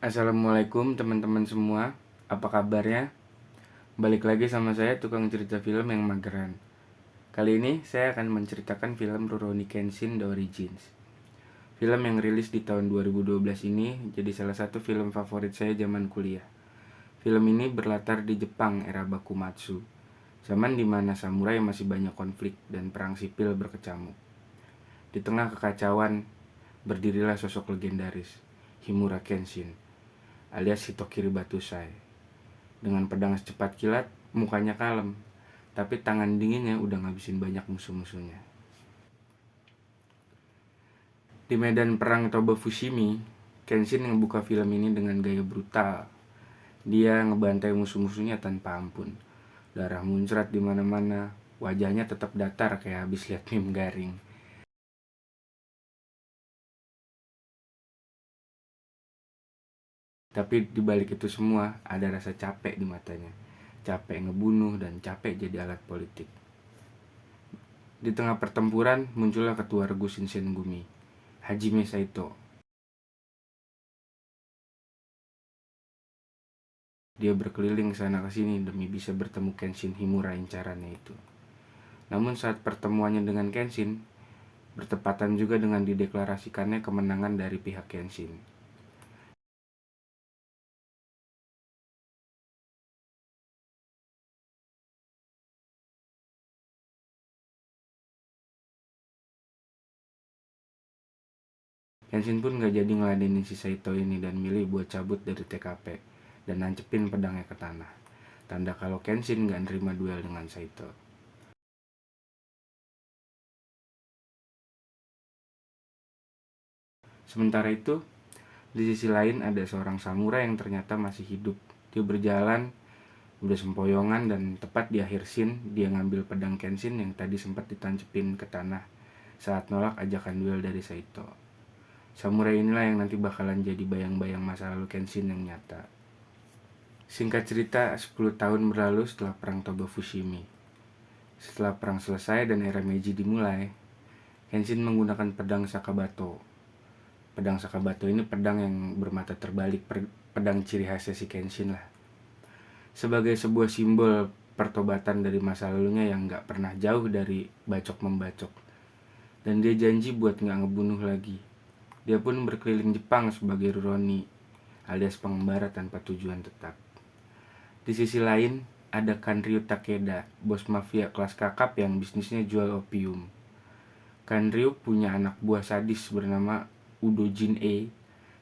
Assalamualaikum teman-teman semua, apa kabarnya? Balik lagi sama saya tukang cerita film yang mageran. Kali ini saya akan menceritakan film Rurouni Kenshin The Origins. Film yang rilis di tahun 2012 ini jadi salah satu film favorit saya zaman kuliah. Film ini berlatar di Jepang era Bakumatsu, zaman dimana samurai masih banyak konflik dan perang sipil berkecamuk. Di tengah kekacauan, berdirilah sosok legendaris, Himura Kenshin, alias Hitokiri Batusai. Dengan pedang secepat kilat, mukanya kalem, tapi tangan dinginnya udah ngabisin banyak musuh-musuhnya. Di medan perang Toba Fushimi, Kenshin ngebuka film ini dengan gaya brutal. Dia ngebantai musuh-musuhnya tanpa ampun. Darah muncrat di mana-mana, wajahnya tetap datar kayak habis lihat meme garing. Tapi di balik itu semua ada rasa capek di matanya. Capek ngebunuh dan capek jadi alat politik. Di tengah pertempuran muncullah ketua regu Shinsengumi, Hajime Saito. Dia berkeliling sana ke sini demi bisa bertemu Kenshin Himura incarannya itu. Namun saat pertemuannya dengan Kenshin bertepatan juga dengan dideklarasikannya kemenangan dari pihak Kenshin. Kenshin pun gak jadi ngeladenin si Saito ini dan milih buat cabut dari TKP dan nancepin pedangnya ke tanah. Tanda kalau Kenshin gak nerima duel dengan Saito. Sementara itu, di sisi lain ada seorang samurai yang ternyata masih hidup. Dia berjalan, udah sempoyongan, dan tepat di akhir scene dia ngambil pedang Kenshin yang tadi sempat ditancepin ke tanah saat nolak ajakan duel dari Saito. Samurai inilah yang nanti bakalan jadi bayang-bayang masa lalu Kenshin yang nyata. Singkat cerita, 10 tahun berlalu setelah perang Toba Fushimi. Setelah perang selesai dan era Meiji dimulai, Kenshin menggunakan pedang Sakabato. Pedang Sakabato ini pedang yang bermata terbalik, pedang ciri khasnya si Kenshin lah. Sebagai sebuah simbol pertobatan dari masa lalunya yang gak pernah jauh dari bacok-membacok. Dan dia janji buat gak ngebunuh lagi. Dia pun berkeliling Jepang sebagai Rurouni, alias pengembara tanpa tujuan tetap. Di sisi lain, ada Kanryu Takeda, bos mafia kelas kakap yang bisnisnya jual opium. Kanryu punya anak buah sadis bernama Udo Jin-e,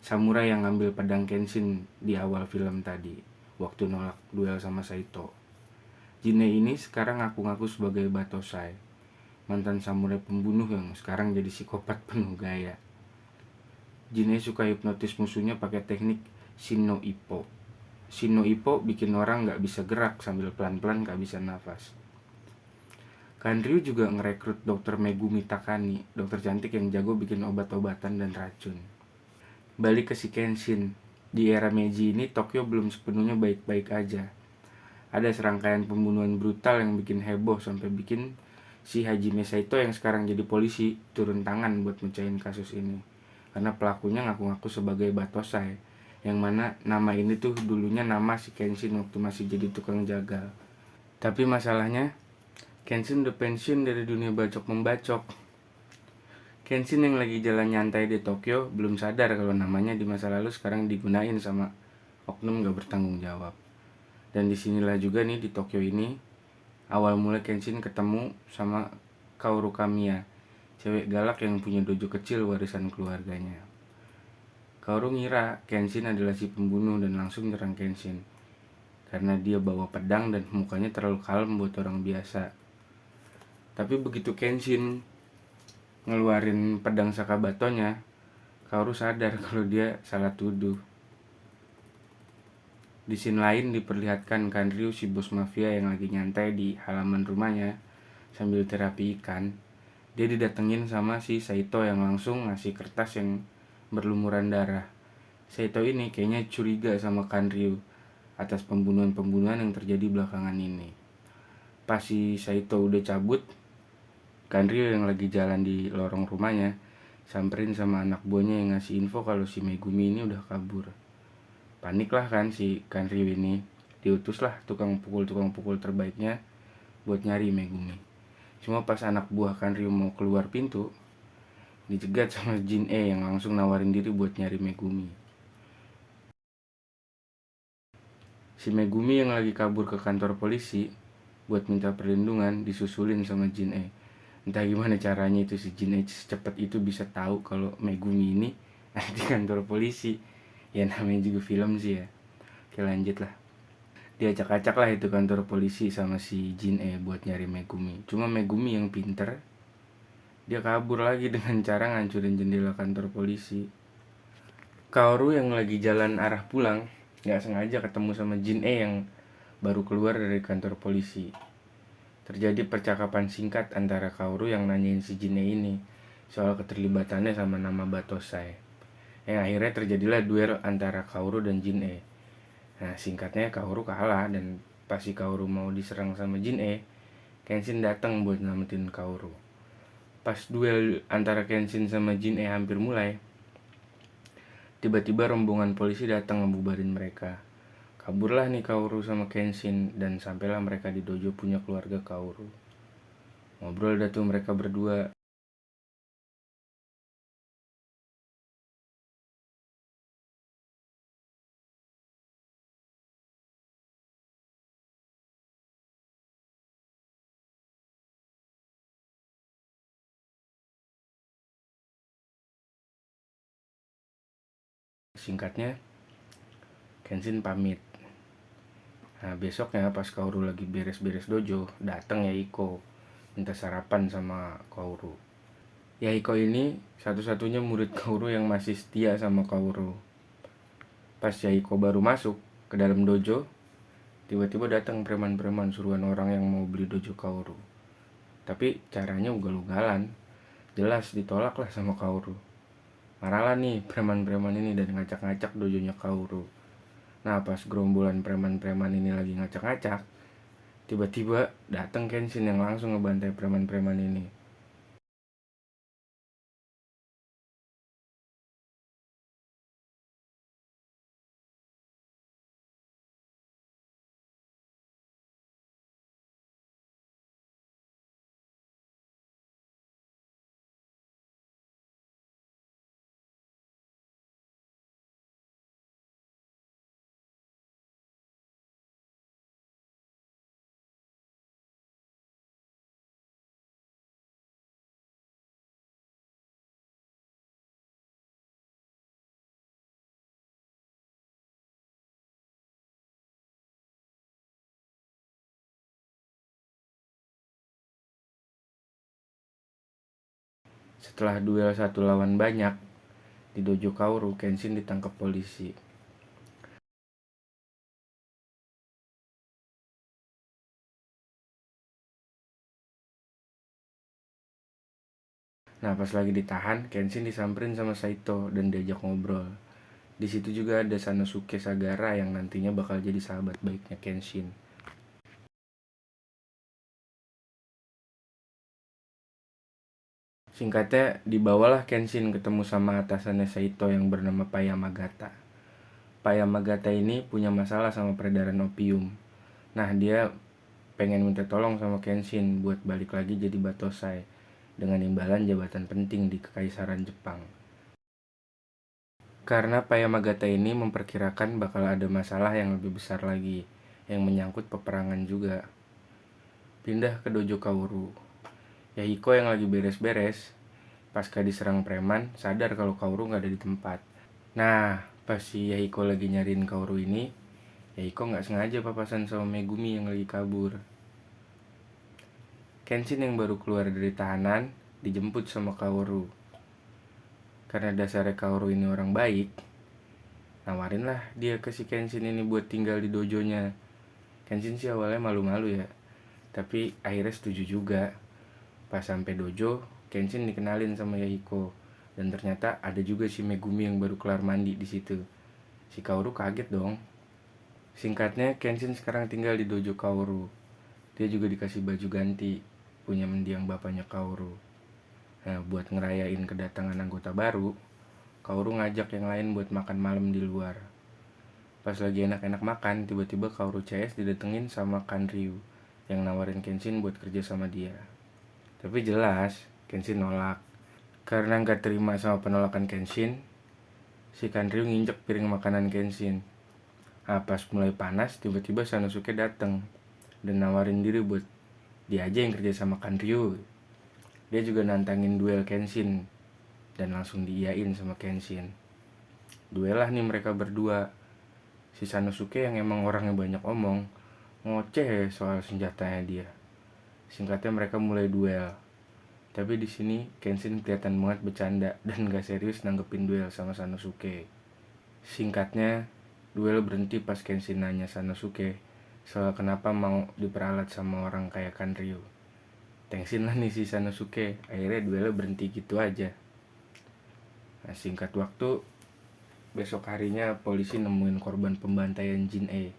samurai yang ngambil pedang Kenshin di awal film tadi, waktu nolak duel sama Saito. Jin-e ini sekarang ngaku-ngaku sebagai Batosai, mantan samurai pembunuh yang sekarang jadi psikopat penuh gaya. Jin-e suka hipnotis musuhnya pakai teknik Shinno Ippo. Shinno Ippo bikin orang gak bisa gerak sambil pelan-pelan gak bisa nafas. Kanryu juga ngerekrut Dr. Megumi Takani, dokter cantik yang jago bikin obat-obatan dan racun. Balik ke si Kenshin, di era Meiji ini Tokyo belum sepenuhnya baik-baik aja. Ada serangkaian pembunuhan brutal yang bikin heboh sampai bikin si Hajime Saito yang sekarang jadi polisi turun tangan buat mecahin kasus ini. Karena pelakunya ngaku-ngaku sebagai Batosai, yang mana nama ini tuh dulunya nama si Kenshin waktu masih jadi tukang jagal. Tapi masalahnya, Kenshin udah pensiun dari dunia bacok-membacok. Kenshin yang lagi jalan nyantai di Tokyo belum sadar kalau namanya di masa lalu sekarang digunain sama oknum gak bertanggung jawab. Dan disinilah juga nih di Tokyo ini awal mulai Kenshin ketemu sama Kaoru Kamiya, cewek galak yang punya dojo kecil warisan keluarganya. Kaoru ngira Kenshin adalah si pembunuh dan langsung nyerang Kenshin karena dia bawa pedang dan mukanya terlalu kalem buat orang biasa. Tapi begitu Kenshin ngeluarin pedang Sakabatonya, Kaoru sadar kalau dia salah tuduh. Di scene lain diperlihatkan Kanryu, si bos mafia yang lagi nyantai di halaman rumahnya sambil terapi ikan. Dia didatengin sama si Saito yang langsung ngasih kertas yang berlumuran darah. Saito ini kayaknya curiga sama Kanryu atas pembunuhan-pembunuhan yang terjadi belakangan ini. Pas si Saito udah cabut, Kanryu yang lagi jalan di lorong rumahnya samperin sama anak buahnya yang ngasih info kalau si Megumi ini udah kabur. Panik lah kan si Kanryu ini. Diutuslah tukang pukul terbaiknya buat nyari Megumi. Cuma pas anak buah Kanryu mau keluar pintu, dicegat sama Jin yang langsung nawarin diri buat nyari Megumi. Si Megumi yang lagi kabur ke kantor polisi buat minta perlindungan disusulin sama Jin. Entah gimana caranya itu si Jin secepat itu bisa tahu kalau Megumi ini ada di kantor polisi. Ya namanya juga film sih ya. Oke, lanjut lah. Dia acak-acak lah itu kantor polisi sama si Jin buat nyari Megumi. Cuma Megumi yang pinter, dia kabur lagi dengan cara ngancurin jendela kantor polisi. Kaoru yang lagi jalan arah pulang nggak sengaja ketemu sama Jin yang baru keluar dari kantor polisi. Terjadi percakapan singkat antara Kaoru yang nanyain si Jin ini soal keterlibatannya sama nama Batosai. Yang akhirnya terjadilah duel antara Kaoru dan Jin. Nah, singkatnya Kaoru kalah, dan pas si Kaoru mau diserang sama Jin Kenshin datang buat nyelamatin Kaoru. Pas duel antara Kenshin sama Jin hampir mulai, tiba-tiba rombongan polisi datang ngebubarin mereka. Kaburlah nih Kaoru sama Kenshin, dan sampailah mereka di dojo punya keluarga Kaoru. Ngobrol dah tuh mereka berdua. Singkatnya, Kenshin pamit. Nah, besoknya pas Kaoru lagi beres-beres dojo, datang Yahiko minta sarapan sama Kaoru. Yahiko ini satu-satunya murid Kaoru yang masih setia sama Kaoru. Pas Yahiko baru masuk ke dalam dojo, tiba-tiba datang preman-preman suruhan orang yang mau beli dojo Kaoru. Tapi caranya ugal-ugalan, jelas ditolak lah sama Kaoru. Marahlah nih preman-preman ini dan ngacak-ngacak dojonya Kaoru. Nah, pas gerombolan preman-preman ini lagi ngacak-ngacak, tiba-tiba datang Kenshin yang langsung ngebantai preman-preman ini. Setelah duel satu lawan banyak di dojo Kaoru, Kenshin ditangkap polisi. Nah, pas lagi ditahan, Kenshin disamperin sama Saito dan diajak ngobrol. Di situ juga ada Sanosuke Sagara yang nantinya bakal jadi sahabat baiknya Kenshin. Singkatnya, dibawalah Kenshin ketemu sama atasannya Saito yang bernama Payamagata. Payamagata ini punya masalah sama peredaran opium. Nah, dia pengen minta tolong sama Kenshin buat balik lagi jadi Batosai dengan imbalan jabatan penting di Kekaisaran Jepang. Karena Payamagata ini memperkirakan bakal ada masalah yang lebih besar lagi, yang menyangkut peperangan juga. Pindah ke dojo Kaoru. Yahiko yang lagi beres-beres, pasca diserang preman, sadar kalau Kaoru gak ada di tempat. Nah, pas si Yahiko lagi nyariin Kaoru ini, Yahiko gak sengaja papasan sama Megumi yang lagi kabur. Kenshin yang baru keluar dari tahanan dijemput sama Kaoru. Karena dasarnya Kaoru ini orang baik, nawarinlah dia ke si Kenshin ini buat tinggal di dojonya. Kenshin sih awalnya malu-malu ya, tapi akhirnya setuju juga. Pas sampai dojo, Kenshin dikenalin sama Yahiko, dan ternyata ada juga si Megumi yang baru kelar mandi di situ. Si Kaoru kaget dong. Singkatnya, Kenshin sekarang tinggal di dojo Kaoru. Dia juga dikasih baju ganti, punya mendiang bapaknya Kaoru. Nah, buat ngerayain kedatangan anggota baru, Kaoru ngajak yang lain buat makan malam di luar. Pas lagi enak-enak makan, tiba-tiba Kaoru CS didatengin sama Kanryu yang nawarin Kenshin buat kerja sama dia. Tapi jelas, Kenshin nolak. Karena nggak terima sama penolakan Kenshin, si Kanryu nginjek piring makanan Kenshin. Pas mulai panas, tiba-tiba Sanosuke datang dan nawarin diri buat dia aja yang kerja sama Kanryu. Dia juga nantangin duel Kenshin dan langsung diiyain sama Kenshin. Duel lah nih mereka berdua. Si Sanosuke yang emang orangnya banyak omong, ngoceh soal senjatanya dia. Singkatnya mereka mulai duel. Tapi di sini Kenshin kelihatan banget bercanda dan gak serius nanggepin duel sama Sanosuke. Singkatnya, duel berhenti pas Kenshin nanya Sanosuke soal kenapa mau diperalat sama orang kayak Kanryu. Tengsin lah nih si Sanosuke, akhirnya duelnya berhenti gitu aja. Nah, singkat waktu, besok harinya polisi nemuin korban pembantaian Jin-E.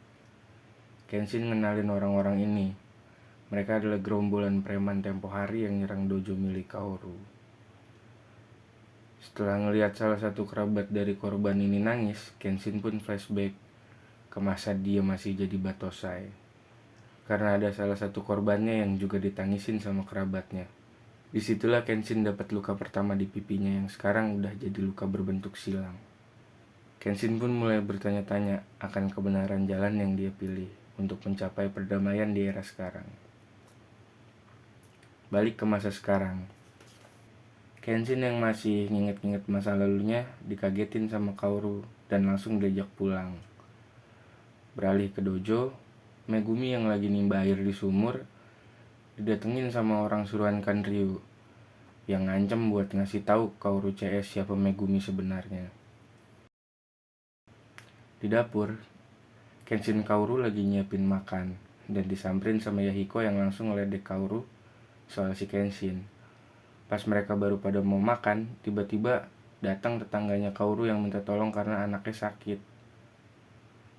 Kenshin ngenalin orang-orang ini. Mereka adalah gerombolan preman tempo hari yang nyerang dojo milik Kaoru. Setelah ngelihat salah satu kerabat dari korban ini nangis, Kenshin pun flashback ke masa dia masih jadi Batosai. Karena ada salah satu korbannya yang juga ditangisin sama kerabatnya. Disitulah Kenshin dapat luka pertama di pipinya yang sekarang udah jadi luka berbentuk silang. Kenshin pun mulai bertanya-tanya akan kebenaran jalan yang dia pilih untuk mencapai perdamaian di era sekarang. Balik ke masa sekarang. Kenshin yang masih nginget-nginget masa lalunya dikagetin sama Kaoru dan langsung diajak pulang. Beralih ke dojo, Megumi yang lagi nimba air di sumur didatengin sama orang suruhan Kanryu yang ngancem buat ngasih tahu Kaoru CS siapa Megumi sebenarnya. Di dapur, Kenshin Kaoru lagi nyiapin makan dan disamperin sama Yahiko yang langsung ngeledek Kaoru soal si Kenshin. Pas mereka baru pada mau makan, tiba-tiba datang tetangganya Kaoru yang minta tolong karena anaknya sakit.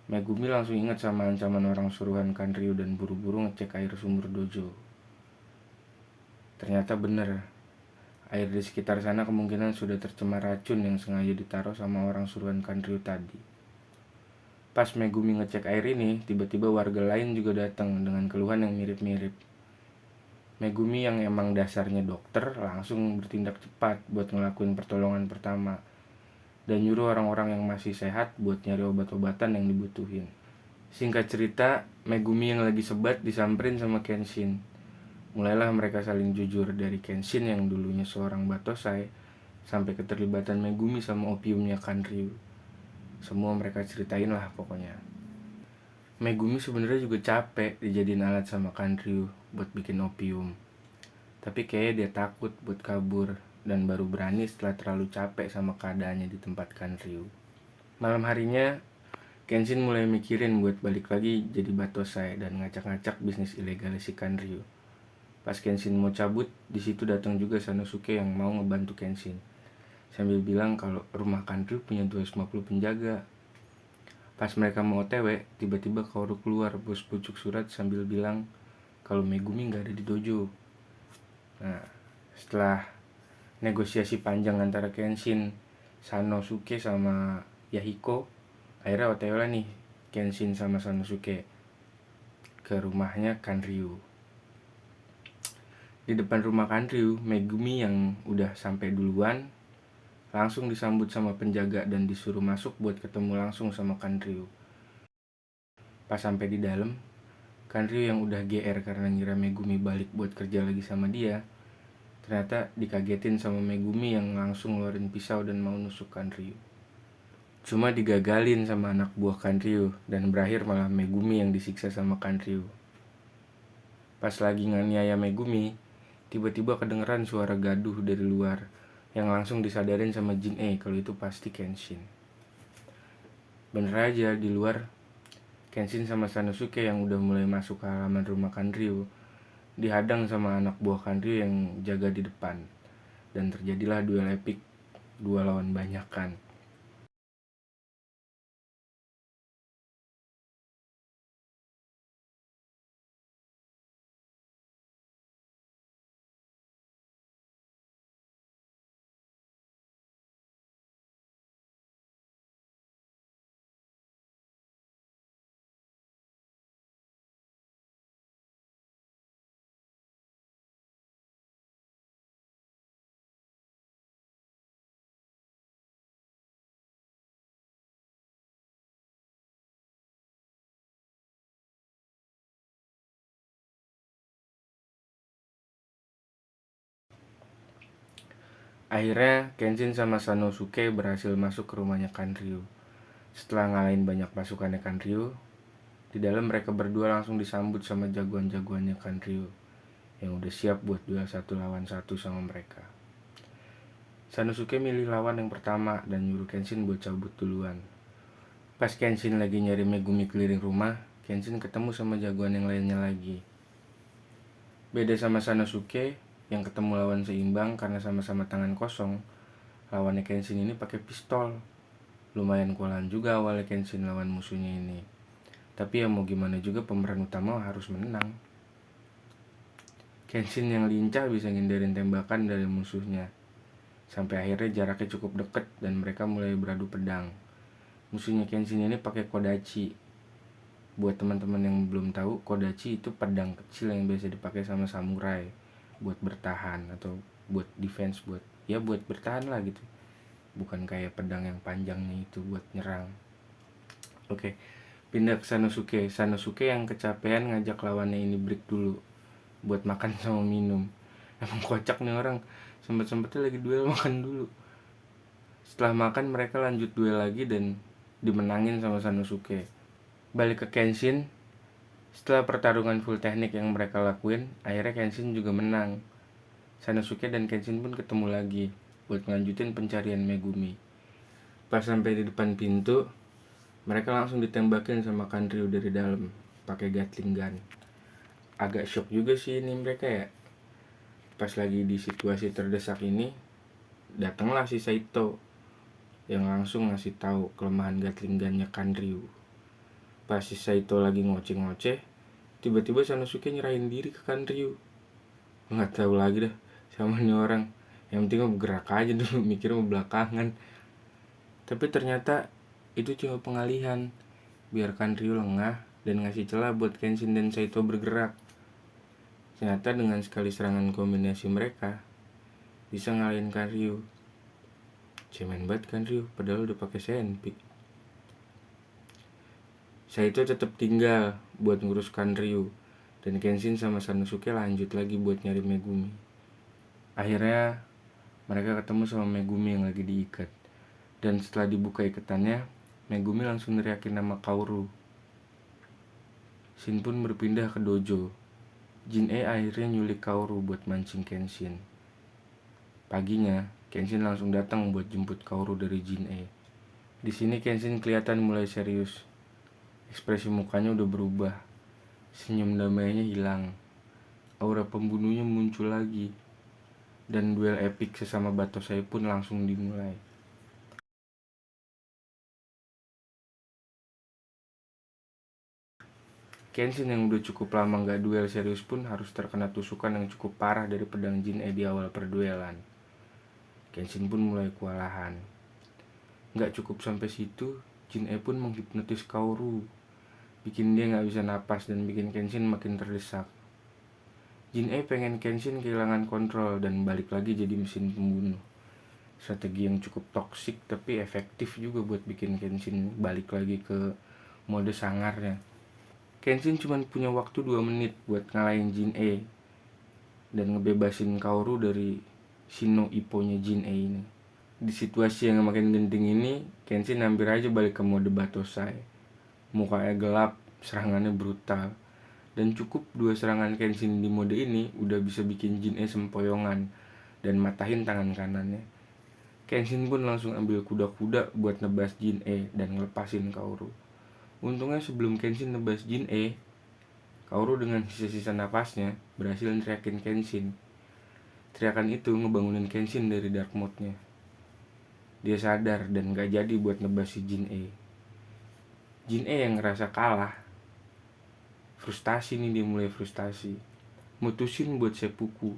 Megumi langsung ingat sama ancaman orang suruhan Kanryu dan buru-buru ngecek air sumur dojo. Ternyata bener, air di sekitar sana kemungkinan sudah tercemar racun yang sengaja ditaruh sama orang suruhan Kanryu tadi. Pas Megumi ngecek air ini, tiba-tiba warga lain juga datang dengan keluhan yang mirip-mirip. Megumi yang emang dasarnya dokter langsung bertindak cepat buat ngelakuin pertolongan pertama dan nyuruh orang-orang yang masih sehat buat nyari obat-obatan yang dibutuhin. Singkat cerita, Megumi yang lagi sebat disamperin sama Kenshin. Mulailah mereka saling jujur dari Kenshin yang dulunya seorang Batosai sampai keterlibatan Megumi sama opiumnya Kanryu. Semua mereka ceritain lah pokoknya. Megumi sebenarnya juga capek dijadiin alat sama Kanryu buat bikin opium. Tapi kayaknya dia takut buat kabur dan baru berani setelah terlalu capek sama keadaannya di tempat Kanryu. Malam harinya, Kenshin mulai mikirin buat balik lagi jadi Batosai dan ngacak-ngacak bisnis ilegal si Kanryu. Pas Kenshin mau cabut, di situ datang juga Sanosuke yang mau ngebantu Kenshin. Sambil bilang kalau rumah Kanryu punya 250 penjaga. Pas mereka mau OTW, tiba-tiba Kaoru keluar bos pucuk surat sambil bilang kalau Megumi gak ada di dojo. Nah, setelah negosiasi panjang antara Kenshin, Sanosuke sama Yahiko, akhirnya OTW lah nih Kenshin sama Sanosuke ke rumahnya Kanryu. Di depan rumah Kanryu, Megumi yang udah sampai duluan langsung disambut sama penjaga dan disuruh masuk buat ketemu langsung sama Kanryu. Pas sampai di dalam, Kanryu yang udah GR karena ngira Megumi balik buat kerja lagi sama dia, ternyata dikagetin sama Megumi yang langsung ngeluarin pisau dan mau nusuk Kanryu. Cuma digagalin sama anak buah Kanryu dan berakhir malah Megumi yang disiksa sama Kanryu. Pas lagi nganiaya Megumi, tiba-tiba kedengeran suara gaduh dari luar yang langsung disadarin sama Jin-E kalau itu pasti Kenshin. Bener aja, di luar Kenshin sama Sanosuke yang udah mulai masuk ke halaman rumah Kanryu dihadang sama anak buah Kanryu yang jaga di depan. Dan terjadilah duel epik 2 lawan banyakan. Akhirnya Kenshin sama Sanosuke berhasil masuk ke rumahnya Kanryu. Setelah ngalahin banyak pasukannya Kanryu, di dalam mereka berdua langsung disambut sama jagoan-jagoannya Kanryu yang udah siap buat duel 1 lawan 1 sama mereka. Sanosuke milih lawan yang pertama dan nyuruh Kenshin buat cabut duluan. Pas Kenshin lagi nyari Megumi keliling rumah, Kenshin ketemu sama jagoan yang lainnya lagi. Beda sama Sanosuke yang ketemu lawan seimbang karena sama-sama tangan kosong, lawannya Kenshin ini pakai pistol. Lumayan kewalahan juga awalnya Kenshin lawan musuhnya ini. Tapi ya mau gimana juga pemeran utama harus menang. Kenshin yang lincah bisa ngindarin tembakan dari musuhnya. Sampai akhirnya jaraknya cukup deket dan mereka mulai beradu pedang. Musuhnya Kenshin ini pakai kodachi. Buat teman-teman yang belum tahu, kodachi itu pedang kecil yang biasa dipakai sama samurai buat bertahan atau buat defense, buat bertahan lah gitu. Bukan kayak pedang yang panjangnya itu buat nyerang. Oke, pindah ke Sanosuke. Sanosuke yang kecapean ngajak lawannya ini break dulu buat makan sama minum. Emang kocak nih orang, sempet-sempetnya lagi duel makan dulu. Setelah makan mereka lanjut duel lagi dan dimenangin sama Sanosuke. Balik ke Kenshin. Setelah pertarungan full teknik yang mereka lakuin, akhirnya Kenshin juga menang. Sanosuke dan Kenshin pun ketemu lagi buat ngelanjutin pencarian Megumi. Pas sampai di depan pintu, mereka langsung ditembakin sama Kanryu dari dalam pakai Gatling gun. Agak shock juga sih ini mereka ya. Pas lagi di situasi terdesak ini, datanglah si Saito yang langsung ngasih tahu kelemahan Gatling gunnya Kanryu. Pas si Saito lagi ngoceh-ngoceh, tiba-tiba Sanosuke nyerahin diri ke Kanryu. Nggak tahu lagi dah sama nih orang. Yang penting mau bergerak aja dulu, mikir mau belakangan. Tapi ternyata itu cuma pengalihan, biar Kanryu lengah dan ngasih celah buat Kenshin dan Saito bergerak. Ternyata dengan sekali serangan kombinasi mereka bisa ngalahin Kanryu. Cemen banget Kanryu, padahal udah pakai senpi. Saito tetap tinggal buat ngurus Kanryu dan Kenshin sama Sanosuke lanjut lagi buat nyari Megumi. Akhirnya mereka ketemu sama Megumi yang lagi diikat. Dan setelah dibuka ikatannya, Megumi langsung neriakin nama Kaoru. Shin pun berpindah ke dojo. Jin-e akhirnya nyulik Kaoru buat mancing Kenshin. Paginya, Kenshin langsung datang buat jemput Kaoru dari Jin-e. Di sini Kenshin kelihatan mulai serius. Ekspresi mukanya udah berubah. Senyum damainya hilang. Aura pembunuhnya muncul lagi. Dan duel epik sesama Batosai pun langsung dimulai. Kenshin yang udah cukup lama gak duel serius pun harus terkena tusukan yang cukup parah dari pedang Jin-e di awal perduelan. Kenshin pun mulai kewalahan. Gak cukup sampai situ, Jin-e pun menghipnotis Kaoru, bikin dia gak bisa napas dan bikin Kenshin makin terdesak. Jin-e pengen Kenshin kehilangan kontrol dan balik lagi jadi mesin pembunuh. Strategi yang cukup toksik tapi efektif juga buat bikin Kenshin balik lagi ke mode sangarnya. Kenshin cuma punya waktu 2 menit buat ngalahin Jin-e dan ngebebasin Kaoru dari Shino Ippo-nya Jin-e ini. Di situasi yang makin genting ini, Kenshin hampir aja balik ke mode Batosai. Mukanya gelap, serangannya brutal. Dan cukup 2 serangan Kenshin di mode ini udah bisa bikin Jin-e sempoyongan dan matahin tangan kanannya. Kenshin pun langsung ambil kuda-kuda buat nebas Jin-e dan ngelepasin Kaoru. Untungnya sebelum Kenshin nebas Jin-e, Kaoru dengan sisa-sisa napasnya berhasil teriakin Kenshin. Teriakan itu ngebangunin Kenshin dari dark mode-nya. Dia sadar dan gak jadi buat nebas si Jin-e. Jin-e yang ngerasa kalah, frustasi nih, dia mulai frustasi. Mutusin buat seppuku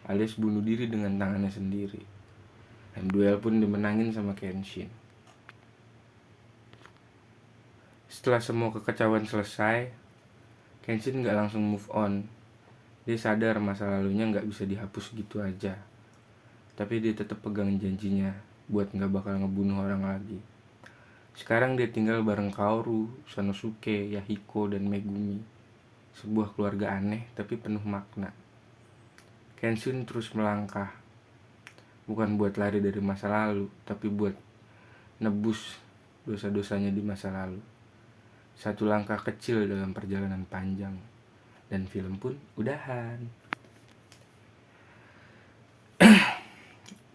alias bunuh diri dengan tangannya sendiri. Dan duel pun dimenangin sama Kenshin. Setelah semua kekacauan selesai, Kenshin gak langsung move on. Dia sadar masa lalunya gak bisa dihapus gitu aja. Tapi dia tetap pegang janjinya buat gak bakal ngebunuh orang lagi. Sekarang dia tinggal bareng Kaoru, Sanosuke, Yahiko, dan Megumi. Sebuah keluarga aneh tapi penuh makna. Kenshin terus melangkah. bukan buat lari dari masa lalu, tapi buat nebus dosa-dosanya di masa lalu. Satu langkah kecil dalam perjalanan panjang. Dan film pun udahan.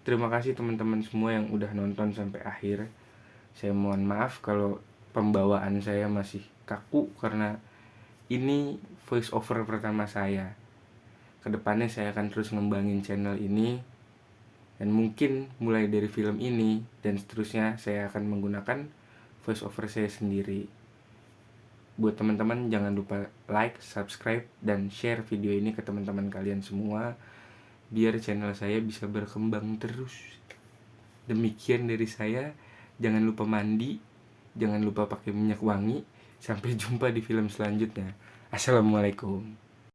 Terima kasih teman-teman semua yang udah nonton sampai akhir. Saya mohon maaf kalau pembawaan saya masih kaku karena ini voice over pertama saya. Kedepannya saya akan terus ngembangin channel ini, dan mungkin mulai dari film ini dan seterusnya saya akan menggunakan voice over saya sendiri. Buat teman-teman jangan lupa like, subscribe, dan share video ini ke teman-teman kalian semua, biar channel saya bisa berkembang terus. Demikian dari saya. Jangan lupa mandi, jangan lupa pakai minyak wangi. Sampai jumpa di film selanjutnya. Assalamualaikum.